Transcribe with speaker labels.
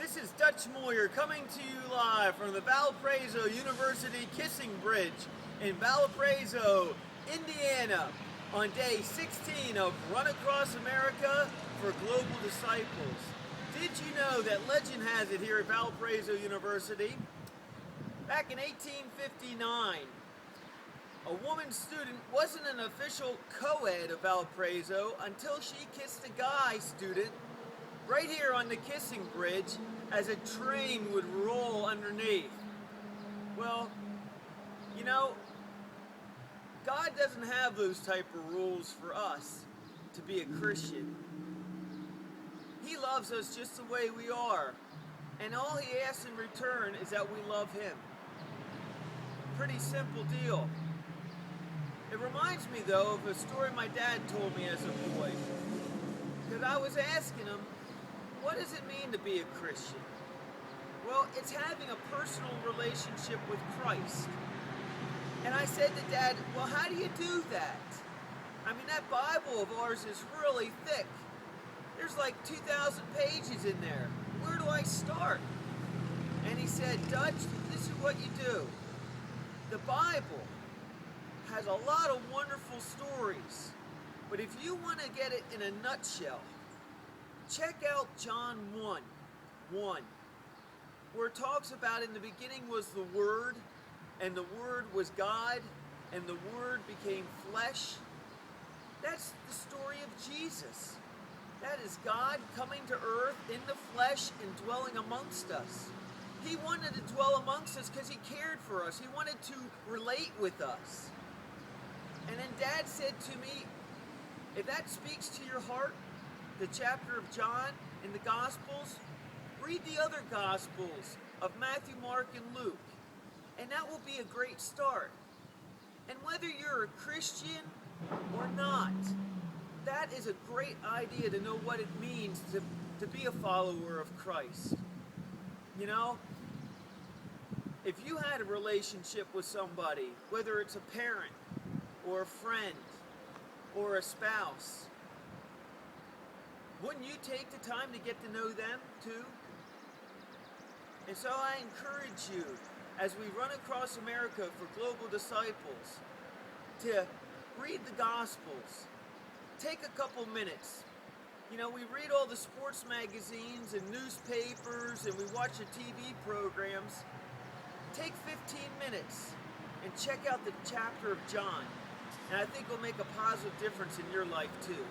Speaker 1: This is Dutch Moyer coming to you live from the Valporaiso University Kissing Bridge in Valporaiso, Indiana, on day 16 of Run Across America for Global Disciples. Did you know that legend has it here at Valporaiso University? Back in 1859, a woman student wasn't an official co-ed of Valporaiso until she kissed a guy student right here on the Kissing Bridge as a train would roll underneath. Well, you know, God doesn't have those type of rules for us to be a Christian. He loves us just the way we are, and all He asks in return is that we love Him. Pretty simple deal. It reminds me, though, of a story my dad told me as a boy. Because I was asking him, what does it mean to be a Christian? Well, it's having a personal relationship with Christ. And I said to Dad, well, how do you do that? I mean, that Bible of ours is really thick. There's like 2,000 pages in there. Where do I start? And he said, Dutch, this is what you do. The Bible has a lot of wonderful stories. But if you want to get it in a nutshell, check out John 1:1, where it talks about in the beginning was the Word, and the Word was God, and the Word became flesh. That's the story of Jesus. That is God coming to earth in the flesh and dwelling amongst us. He wanted to dwell amongst us because He cared for us. He wanted to relate with us. And then Dad said to me, if that speaks to your heart, the chapter of John in the Gospels, read the other Gospels of Matthew, Mark, and Luke. And that will be a great start. And whether you're a Christian or not, that is a great idea to know what it means to be a follower of Christ. You know, if you had a relationship with somebody, whether it's a parent or a friend or a spouse, wouldn't you take the time to get to know them too? And so I encourage you, as we run across America for Global Disciples, to read the Gospels. Take a couple minutes. You know, we read all the sports magazines and newspapers, and we watch the TV programs. Take 15 minutes and check out the chapter of John. And I think it'll make a positive difference in your life too.